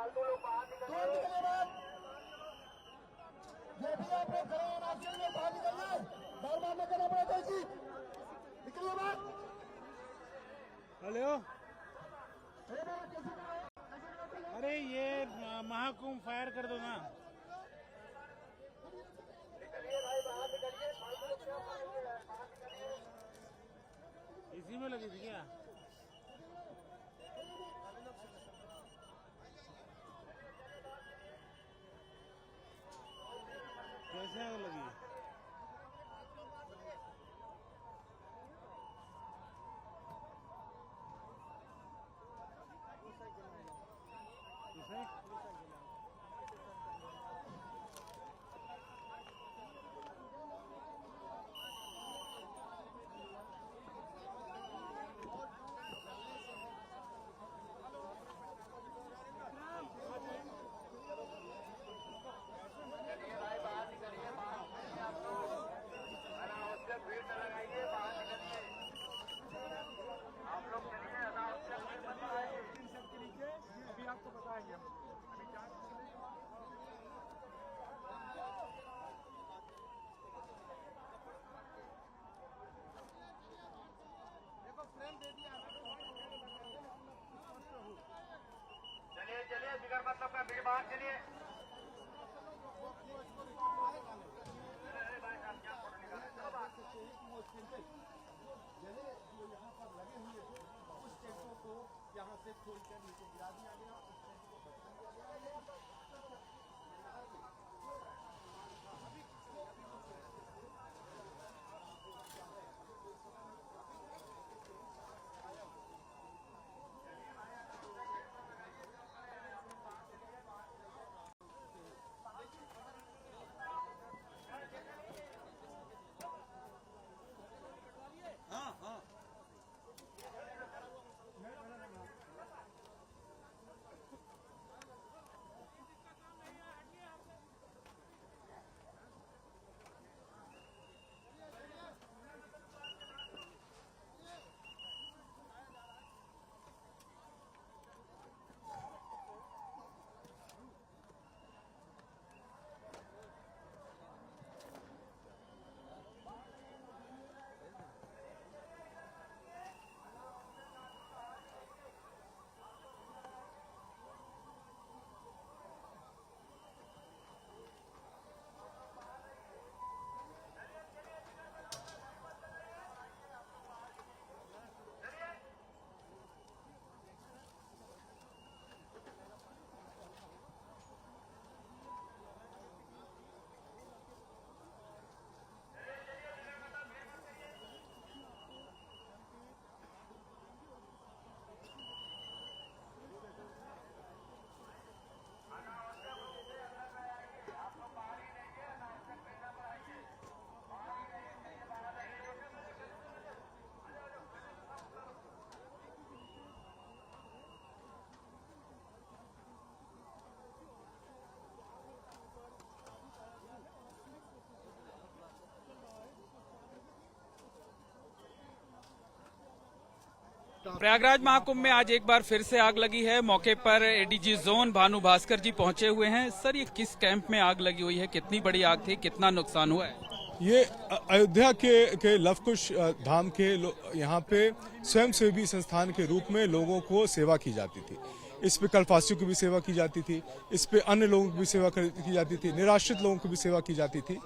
ये भी आप लोग खड़े हैं, नाश्ते में बाहर निकलिए, बार बार न करना पड़ेगा जी, निकलिए बाहर। हेलो, अरे ये महाकुंभ फायर कर दो ना। इसी में लगी थी क्या? कैसे आग लगी? आपको बताएंगे हम अभी देखो फ्रेम दे दिया। चलिए चलिए बिगड़ मतलब का भीड़ बाहर चलिए। यहाँ पर लगे हुए थे उस टेंटों को यहाँ से खोलकर नीचे गिरा दिया गया। प्रयागराज महाकुंभ में आज एक बार फिर से आग लगी है। मौके पर एडीजी जोन भानु भास्कर जी पहुंचे हुए हैं। सर, ये किस कैंप में आग लगी हुई है, कितनी बड़ी आग थी, कितना नुकसान हुआ है? ये अयोध्या के लवकुश धाम के यहाँ पे स्वयंसेवी संस्थान के रूप में लोगों को सेवा की जाती थी। इस पे कल्पवासियों की भी सेवा की जाती थी, इस पे अन्य लोगों की भी सेवा की जाती थी, निराश्रित लोगों की भी सेवा की जाती थी।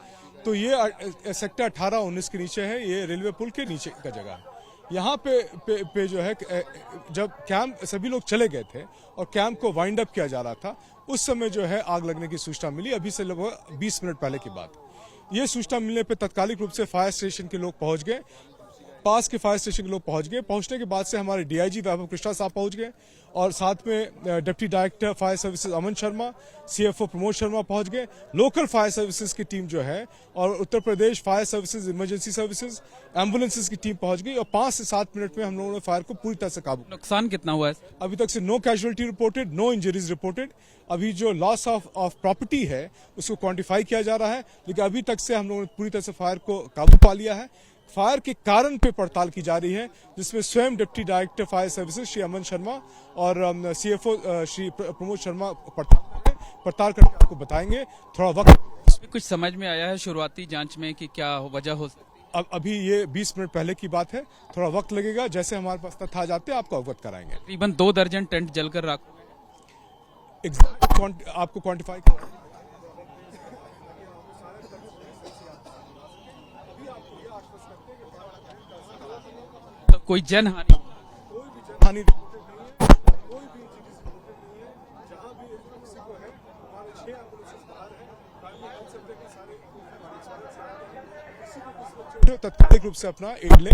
तो ये सेक्टर 18-19 के नीचे है, ये रेलवे पुल के नीचे का जगह है। यहाँ पे जो है जब कैंप सभी लोग चले गए थे और कैंप को वाइंड अप किया जा रहा था, उस समय जो है आग लगने की सूचना मिली। अभी से लगभग 20 मिनट पहले की बात। ये सूचना मिलने पे तत्कालिक रूप से फायर स्टेशन के लोग पहुंच गए, पास के फायर स्टेशन के लोग पहुंच गए। पहुंचने के बाद से हमारे डीआईजी वैभव कृष्णा साहब पहुंच गए और साथ में deputy director fire services Aman Sharma, CFO Pramod Sharma पहुंच गए। लोकल फायर सर्विसेज की टीम जो है और Uttar Pradesh fire services, emergency services, ambulances की टीम पहुंच गई और 5 से 7 मिनट में हम लोगों ने फायर को पूरी तरह से काबू। नुकसान कितना हुआ है? अभी तक से no casualty reported, no injuries reported. अभी जो लॉस ऑफ प्रॉपर्टी है उसको क्वांटिफाई किया जा रहा है, लेकिन अभी तक से हम लोगों ने पूरी तरह से फायर को काबू पा लिया है। फायर के कारण पे पड़ताल की जा रही है, जिसमें स्वयं deputy director fire services Shri Aman Sharma और CFO श्री प्रमोद शर्मा पड़ताल करके आपको बताएंगे। थोड़ा वक्त कुछ समझ में आया है शुरुआती जांच में कि क्या वजह हो सकती है? अभी ये 20 मिनट पहले की बात है, थोड़ा वक्त लगेगा। जैसे हमारे पास तथ्य आ जाते हैं आपको अवगत कराएंगे। तकरीबन 2 दर्जन टेंट जलकर राख हो गए। एग्जैक्ट आपको क्वांटिफाई तो कोई जनहानि हानि तात्कालिक रूप से अपना एड लें।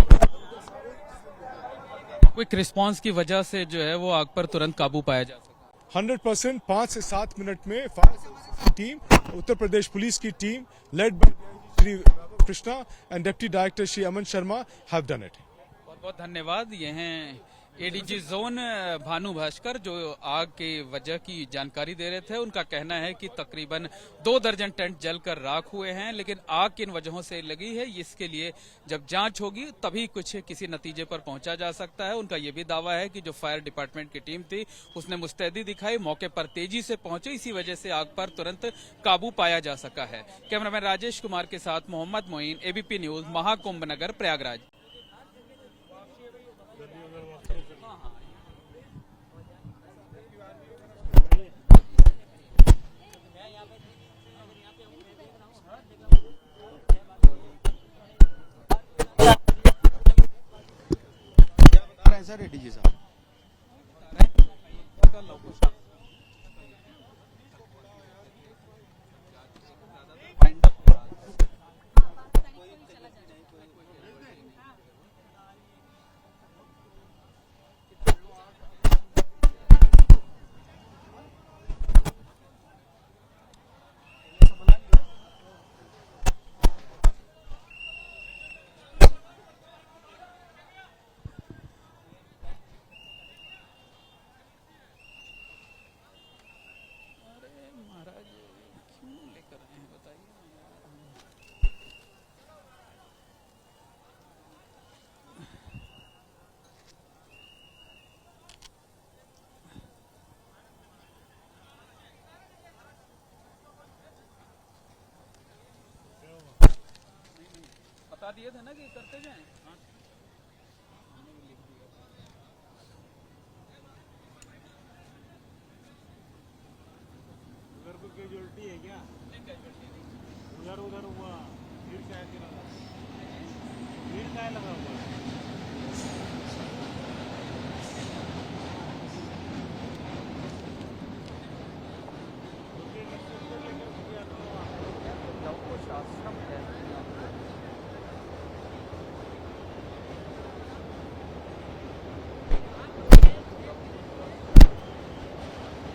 क्विक रिस्पांस की वजह से जो है वो आग पर तुरंत काबू पाया जा सका। 100% 5 से 7 मिनट में फायर सर्विसेज की टीम, उत्तर प्रदेश पुलिस की team led by Shri Krishna and deputy director Shri Aman Sharma have done it. बहुत बहुत धन्यवाद। ये हैं एडीजी जोन भानु भास्कर जो आग के वजह की जानकारी दे रहे थे। उनका कहना है कि तकरीबन 2 दर्जन टेंट जलकर राख हुए हैं, लेकिन आग किन वजहों से लगी है इसके लिए जब जांच होगी तभी कुछ किसी नतीजे पर पहुंचा जा सकता है। उनका यह भी दावा है कि जो फायर डिपार्टमेंट की टीम थी उसने मुस्तैदी दिखाई, मौके पर तेजी से पहुंचे, इसी वजह से आग पर तुरंत काबू पाया जा सका है। कैमरामैन राजेश कुमार के साथ मोहम्मद मोइन, ABP न्यूज, महाकुंभ नगर, प्रयागराज। सर एडीजी साहब बता दिए थे ना कि करते जाएं। उधर को कैजुअलिटी है क्या? उधर उधर हुआ भीड़ शायद के लगा, भीड़ शायद लगा हुआ है।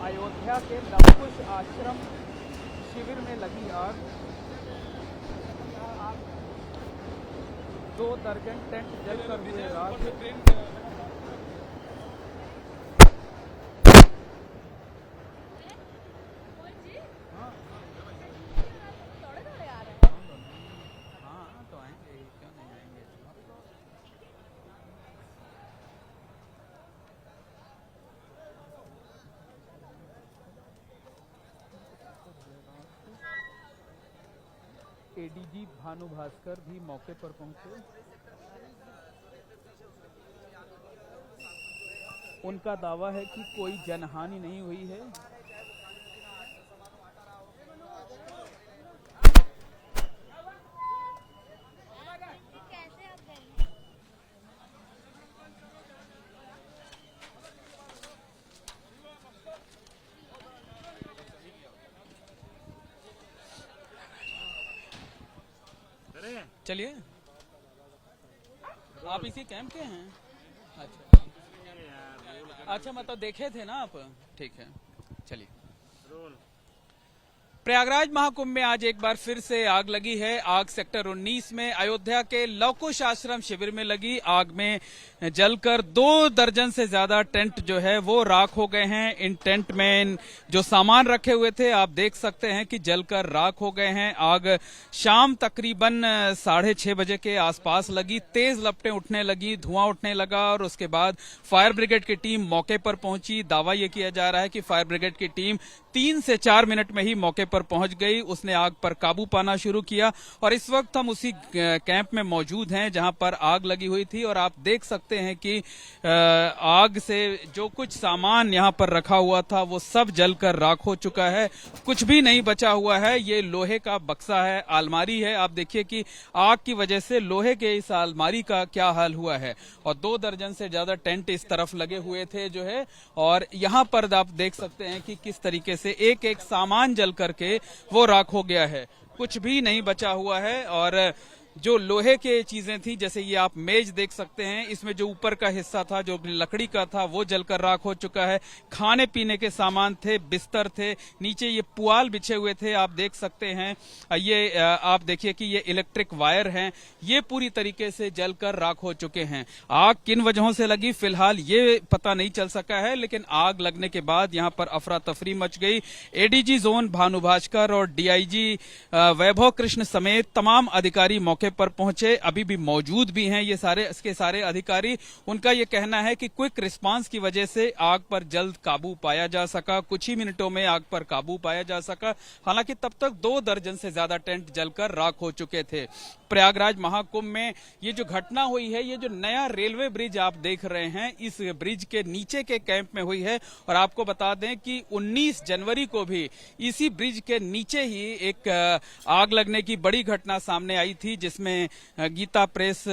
अयोध्या के लवकुश आश्रम शिविर में लगी आग, 2 दर्जन टेंट जलकर हुए राख। हाँ तो आएंगे, क्यों नहीं आएंगे। एडीजी भानु भास्कर भी मौके पर पहुंचे। उनका दावा है कि कोई जनहानि नहीं हुई है। चलिए, आप इसी कैंप के हैं? अच्छा मतलब देखे थे ना आप? ठीक है, चलिए। प्रयागराज महाकुंभ में आज एक बार फिर से आग लगी है। आग सेक्टर 19 में अयोध्या के लवकुश आश्रम शिविर में लगी आग में जलकर 2 दर्जन से ज्यादा टेंट जो है वो राख हो गए हैं। इन टेंट में जो सामान रखे हुए थे आप देख सकते हैं कि जलकर राख हो गए हैं। आग शाम तकरीबन 6:30 बजे के आसपास लगी। तेज लपटें उठने लगी, धुआं उठने लगा और उसके बाद फायर ब्रिगेड की टीम मौके पर पहुंची। दावा यह किया जा रहा है कि फायर ब्रिगेड की टीम 3 से 4 मिनट में ही मौके पर पहुंच गई। उसने आग पर काबू पाना शुरू किया और इस वक्त हम उसी कैंप में मौजूद हैं जहां पर आग लगी हुई थी और आप देख सकते हैं कि आग से जो कुछ सामान यहां पर रखा हुआ था वो सब जलकर राख हो चुका है। कुछ भी नहीं बचा हुआ है। ये लोहे का बक्सा है, अलमारी है। आप देखिए कि आग की वजह से लोहे के इस अलमारी का क्या हाल हुआ है। और 2 दर्जन से ज्यादा टेंट इस तरफ लगे हुए थे जो है, और यहां पर आप देख सकते हैं कि किस तरीके से एक एक सामान जल करके वो राख हो गया है। कुछ भी नहीं बचा हुआ है। और जो लोहे के चीजें थी, जैसे ये आप मेज देख सकते हैं, इसमें जो ऊपर का हिस्सा था जो लकड़ी का था वो जलकर राख हो चुका है। खाने पीने के सामान थे, बिस्तर थे, नीचे ये पुआल बिछे हुए थे आप देख सकते हैं। ये आप देखिए कि ये इलेक्ट्रिक वायर हैं, ये पूरी तरीके से जलकर राख हो चुके हैं। आग किन वजहों से लगी फिलहाल ये पता नहीं चल सका है, लेकिन आग लगने के बाद यहाँ पर अफरा तफरी मच गई। एडीजी जोन भानु भास्कर और डीआईजी वैभव कृष्ण समेत तमाम अधिकारी मौके पर पहुंचे, अभी भी मौजूद भी हैं ये सारे इसके सारे अधिकारी। उनका ये कहना है कि क्विक रिस्पांस की वजह से आग पर जल्द काबू पाया जा सका। कुछ ही मिनटों में आग पर काबू पाया जा सका। हालांकि तब तक 2 दर्जन से ज्यादा टेंट जलकर राख हो चुके थे। प्रयागराज महाकुंभ में ये जो घटना हुई है, ये जो नया रेलवे ब्रिज आप देख रहे हैं, इस ब्रिज के नीचे के कैंप में हुई है। और आपको बता दें कि 19 जनवरी को भी इसी ब्रिज के नीचे ही एक आग लगने की बड़ी घटना सामने आई थी, जिसमें गीता प्रेस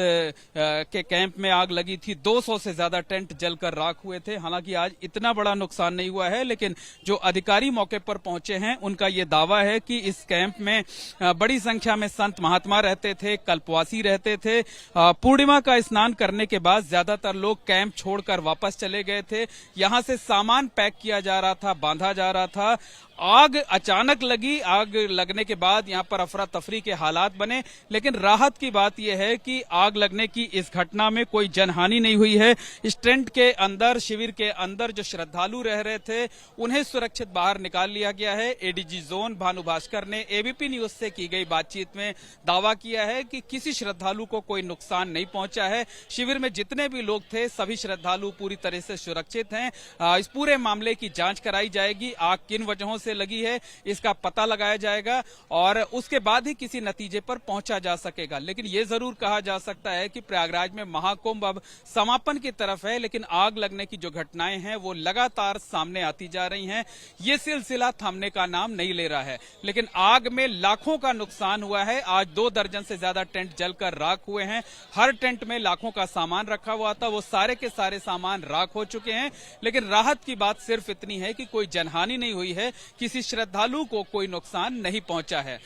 के कैंप में आग लगी थी। 200 से ज्यादा टेंट जलकर राख हुए थे। हालांकि आज इतना बड़ा नुकसान नहीं हुआ है, लेकिन जो अधिकारी मौके पर पहुंचे हैं उनका ये दावा है कि इस कैंप में बड़ी संख्या में संत महात्मा रहते थे, कल्पवासी रहते थे। पूर्णिमा का स्नान करने के बाद ज्यादातर लोग कैंप छोड़कर वापस चले गए थे। यहां से सामान पैक किया जा रहा था, बांधा जा रहा था। आग अचानक लगी। आग लगने के बाद यहां पर अफरा तफरी के हालात बने, लेकिन राहत की बात यह है कि आग लगने की इस घटना में कोई जनहानि नहीं हुई है। इस टेंट के अंदर, शिविर के अंदर जो श्रद्धालु रह रहे थे उन्हें सुरक्षित बाहर निकाल लिया गया है। एडीजी जोन भानु भास्कर ने एबीपी न्यूज से की गई बातचीत में दावा किया है कि किसी श्रद्धालु को कोई नुकसान नहीं पहुंचा है। शिविर में जितने भी लोग थे सभी श्रद्धालु पूरी तरह से सुरक्षित हैं। इस पूरे मामले की जांच कराई जाएगी। आग किन वजहों से लगी है इसका पता लगाया जाएगा और उसके बाद ही किसी नतीजे पर पहुंचा जा सकेगा। लेकिन यह जरूर कहा जा सकता है कि प्रयागराज में महाकुंभ अब समापन की तरफ है, लेकिन आग लगने की जो घटनाएं हैं वो लगातार सामने आती जा रही हैं। ये सिलसिला थमने का नाम नहीं ले रहा है, लेकिन आग में लाखों का नुकसान हुआ है। आज 2 दर्जन से ज्यादा टेंट जलकर राख हुए हैं। हर टेंट में लाखों का सामान रखा हुआ था, वो सारे के सारे सामान राख हो चुके हैं। लेकिन राहत की बात सिर्फ इतनी है कि कोई जनहानि नहीं हुई है, किसी श्रद्धालु को कोई नुकसान नहीं पहुंचा है।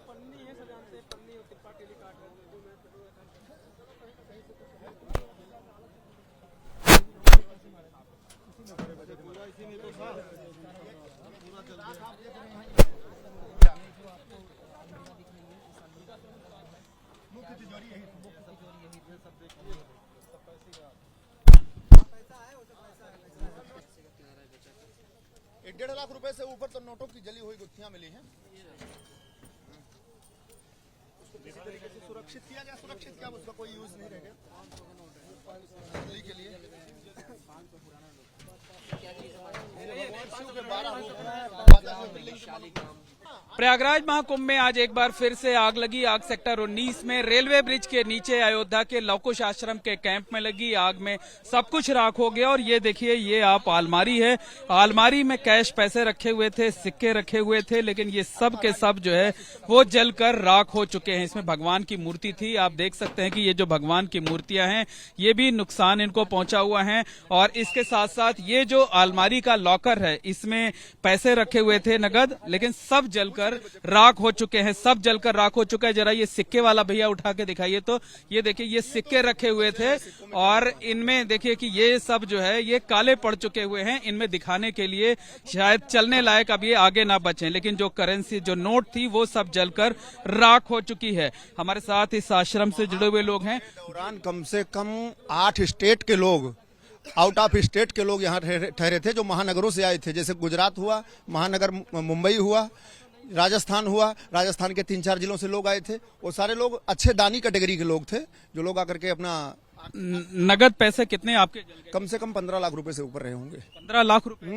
पन्नी है सब जानते हैं, पन्नी और तिप्पा टेली काट रहे थे जो मैं एक 1.5 लाख रुपए से ऊपर तो नोटों की जली हुई गुत्थियां मिली हैं। उसको किसी तरीके से सुरक्षित किया गया, सुरक्षित क्या, उसका कोई यूज नहीं रहेगा के लिए। प्रयागराज महाकुंभ में आज एक बार फिर से आग लगी। आग सेक्टर 19 में रेलवे ब्रिज के नीचे अयोध्या के लवकुश आश्रम के कैंप में लगी। आग में सब कुछ राख हो गया और ये देखिए, ये आप अलमारी है, अलमारी में कैश पैसे रखे हुए थे, सिक्के रखे हुए थे, लेकिन ये सब के सब जो है वो जलकर राख हो चुके हैं। इसमें भगवान की मूर्ति थी, आप देख सकते हैं कि ये जो भगवान की मूर्तियां हैं ये भी नुकसान इनको पहुंचा हुआ है। और इसके साथ साथ ये जो अलमारी का लॉकर है इसमें पैसे रखे हुए थे नगद, लेकिन सब जलकर राख हो चुके हैं, सब जलकर राख हो चुका है। जरा ये सिक्के वाला भैया उठा के दिखाइए तो ये देखिए, ये सिक्के रखे हुए थे और इनमें देखिए कि ये सब जो है ये काले पड़ चुके हुए हैं। इनमें दिखाने के लिए शायद चलने लायक अब ये आगे ना बचे, लेकिन जो करेंसी, जो नोट थी वो सब जलकर राख हो चुकी है। हमारे साथ इस आश्रम से जुड़े हुए लोग हैं। दौरान कम से कम 8 स्टेट के लोग, आउट ऑफ स्टेट के लोग यहाँ ठहरे थे, जो महानगरों से आए थे। जैसे गुजरात हुआ, महानगर मुंबई हुआ, राजस्थान हुआ, राजस्थान के 3-4 जिलों से लोग आए थे। वो सारे लोग अच्छे दानी कैटेगरी के लोग थे, जो लोग आकर के अपना नगद पैसे कितने आपके जल गए? कम से कम 15 लाख रुपए से ऊपर रहे होंगे। 15 लाख रुपए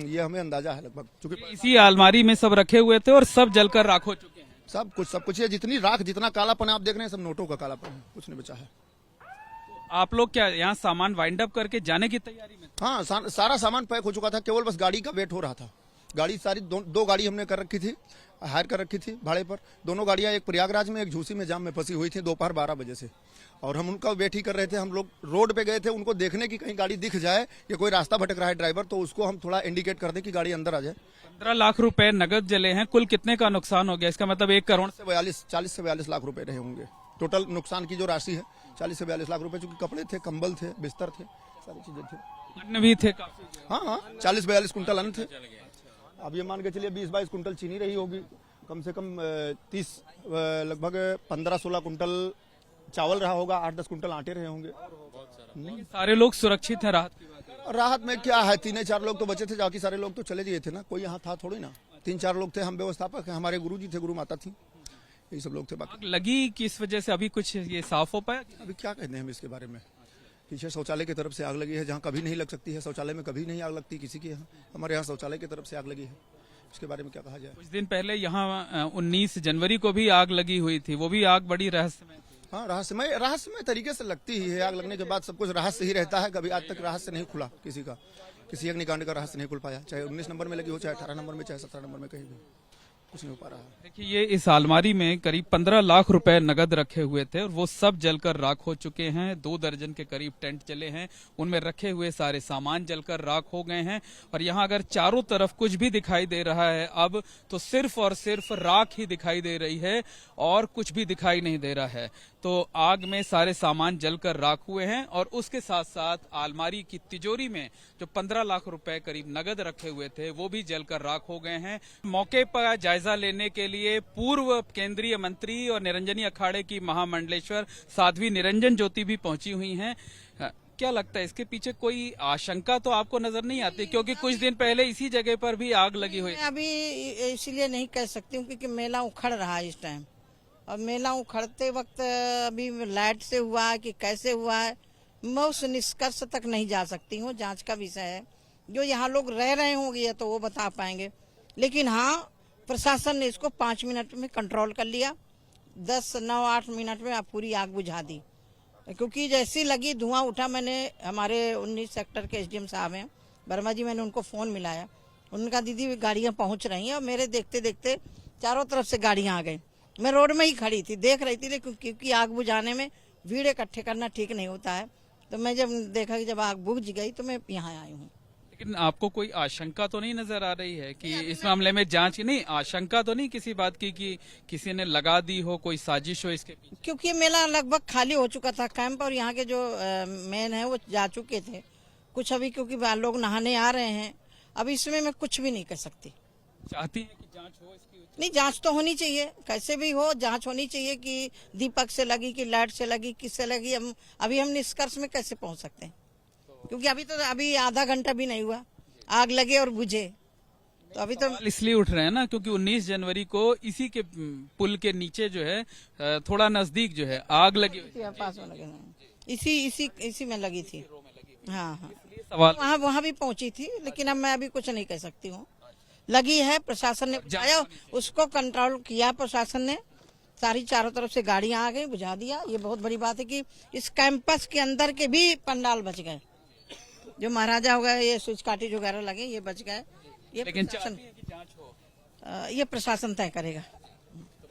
ये हमें अंदाजा है लगभग, क्योंकि इसी अलमारी में सब रखे हुए थे और सब जलकर राख हो चुके हैं। सब कुछ ये जितनी राख, जितना कालापन आप देख रहे हैं, सब नोटों का कालापन है, कुछ नहीं बचा है। आप लोग क्या यहाँ सामान वाइंड अप करके जाने की तैयारी में? हाँ, सारा सामान पैक हो चुका था, केवल बस गाड़ी का वेट हो रहा था। गाड़ी सारी दो गाड़ी हमने कर रखी थी, हायर कर रखी थी भाड़े पर। दोनों गाड़ियां, एक प्रयागराज में, एक झूसी में जाम में फंसी हुई थी दोपहर 12 बजे से, और हम उनका वेट ही कर रहे थे। हम लोग रोड पे गए थे उनको देखने की, कहीं गाड़ी दिख जाए कि कोई रास्ता भटक रहा है ड्राइवर, तो उसको हम थोड़ा इंडिकेट कर दें कि गाड़ी अंदर आ जाए। 15 लाख रुपए नगद जले हैं। कुल कितने का नुकसान हो गया? इसका मतलब 1 करोड़ 40 से 42 लाख रुपए रहे होंगे टोटल नुकसान की जो राशि है। 40 से 42 लाख रुपए, चूंकि कपड़े थे, कंबल थे, बिस्तर थे, सारी चीजें थी। अन्न भी थे काफी। हाँ, 40-42 कुंटल अन्न थे। अब ये मान के चलिए 20-22 कुंटल चीनी रही होगी, कम से कम 30 लगभग 15-16 कुंटल चावल रहा होगा, 8-10 कुंटल आटे रहे होंगे। सारे लोग सुरक्षित हैं? राहत की बात है। राहत में क्या है, 3-4 लोग तो बचे थे, बाकी सारे लोग तो चले गए थे ना, कोई यहाँ था थोड़ी ना। 3-4 लोग थे, हम व्यवस्थापक हैं, हमारे गुरु जी थे, गुरु माता थी, यही सब लोग थे। बाकी आग लगी किस वजह से, अभी कुछ ये साफ हो पाया? अभी क्या कहते हैं हम इसके बारे में। पीछे शौचालय की तरफ से आग लगी है, जहाँ कभी नहीं लग सकती है। शौचालय में कभी नहीं आग लगती किसी के यहाँ, हमारे यहाँ शौचालय की तरफ से आग लगी है। इसके बारे में क्या कहा जाए। कुछ दिन पहले यहाँ 19 जनवरी को भी आग लगी हुई थी, वो भी आग बड़ी रहस्यमय थी। हाँ, रहस्यमय तरीके से लगती ही है। आग लगने के बाद सब कुछ रहस्य ही रहता है, कभी आज तक रहस्य नहीं खुला किसी का, किसी अग्निकांड का रहस्य नहीं खुल पाया, चाहे 19 नंबर में लगी हो, चाहे 18 नंबर में, चाहे 17 नंबर में, कहीं भी कुछ नहीं हो पा रहा है। देखिए, ये इस अलमारी में करीब 15 लाख रुपए नगद रखे हुए थे और वो सब जलकर राख हो चुके हैं। 2 दर्जन के करीब टेंट जले हैं, उनमें रखे हुए सारे सामान जलकर राख हो गए हैं। और यहाँ अगर चारों तरफ कुछ भी दिखाई दे रहा है अब, तो सिर्फ और सिर्फ राख ही दिखाई दे रही है और कुछ भी दिखाई नहीं दे रहा है। तो आग में सारे सामान जलकर राख हुए हैं और उसके साथ साथ अलमारी की तिजोरी में जो 15 लाख रुपए करीब नगद रखे हुए थे वो भी जलकर राख हो गए हैं। मौके पर जायजा लेने के लिए पूर्व केंद्रीय मंत्री और निरंजनी अखाड़े की महामंडलेश्वर साध्वी निरंजन ज्योति भी पहुंची हुई हैं। क्या लगता है, इसके पीछे कोई आशंका तो आपको नजर नहीं आती? क्योंकि कुछ दिन पहले इसी जगह पर भी आग लगी हुई। अभी इसलिए नहीं कह सकती हूँ क्योंकि मेला उखड़ रहा है इस टाइम, और मेला उखड़ते वक्त अभी लाइट से हुआ है कि कैसे हुआ है, मैं उस निष्कर्ष तक नहीं जा सकती हूँ। जांच का विषय है, जो यहाँ लोग रह रहे होंगे तो वो बता पाएंगे। लेकिन हाँ, प्रशासन ने इसको 5 मिनट में कंट्रोल कर लिया, 10-9-8 मिनट में आप पूरी आग बुझा दी। क्योंकि जैसी लगी, धुआं उठा, मैंने हमारे 19 सेक्टर के एसडीएम साहब हैं वर्मा जी, मैंने उनको फोन मिलाया, उनका दीदी गाड़ियां पहुंच रही हैं, और मेरे देखते देखते चारों तरफ से गाड़ियां आ गई। मैं रोड में ही खड़ी थी, देख रही थी, क्योंकि आग बुझाने में भीड़ इकट्ठे करना ठीक नहीं होता है। तो मैं जब देखा कि जब आग बुझ गई तो मैं यहाँ आई हूँ। लेकिन आपको कोई आशंका तो नहीं नजर आ रही है कि इस मामले में जांच नहीं, आशंका तो नहीं किसी बात की कि किसी ने लगा दी हो, कोई साजिश हो इसके पीछे? क्योंकि ये मेला लगभग खाली हो चुका था कैंप, और यहाँ के जो मेन है वो जा चुके थे कुछ अभी, क्योंकि लोग नहाने आ रहे हैं। अब इसमें मैं कुछ भी नहीं कर सकती। चाहती है कि जांच हो इसकी? नहीं, जांच तो होनी चाहिए, कैसे भी हो जांच होनी चाहिए कि दीपक से लगी कि लाइट से लगी, किससे लगी। अभी हम निष्कर्ष में कैसे पहुंच सकते हैं, क्योंकि अभी आधा घंटा भी नहीं हुआ आग लगे और बुझे। तो अभी तो इसलिए उठ रहे हैं ना क्योंकि 19 जनवरी को इसी के पुल के नीचे जो है थोड़ा नजदीक जो है आग लगी हुई थी। पास में लगे, इसी में लगी थी। हाँ हाँ, सवाल वहाँ भी पहुंची थी, लेकिन अब मैं अभी कुछ नहीं कह सकती हूँ। लगी है, प्रशासन ने बुझाया, उसको कंट्रोल किया प्रशासन ने, सारी चारों तरफ से गाड़ियां आ गई, बुझा दिया। ये बहुत बड़ी बात है कि इस कैंपस के अंदर के भी पंडाल बच गए, जो महाराजा हो गए, ये स्विच काटेज वगैरह लगे, ये बच गए। ये लेकिन प्रशासन चाहती है कि जांच हो। ये प्रशासन तय करेगा।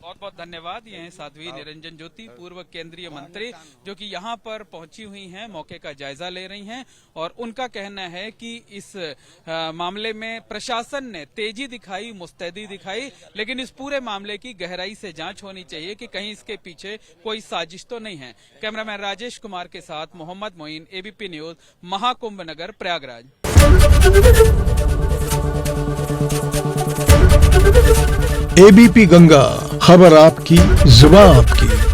बहुत बहुत धन्यवाद। ये हैं साध्वी निरंजन ज्योति, पूर्व केंद्रीय मंत्री, जो कि यहाँ पर पहुंची हुई हैं, मौके का जायजा ले रही हैं। और उनका कहना है कि इस मामले में प्रशासन ने तेजी दिखाई, मुस्तैदी दिखाई, लेकिन इस पूरे मामले की गहराई से जांच होनी चाहिए कि कहीं इसके पीछे कोई साजिश तो नहीं है। कैमरामैन राजेश कुमार के साथ मोहम्मद मोइन, एबीपी न्यूज, महाकुंभ नगर, प्रयागराज। एबीपी गंगा, खबर आपकी, जुबान आपकी।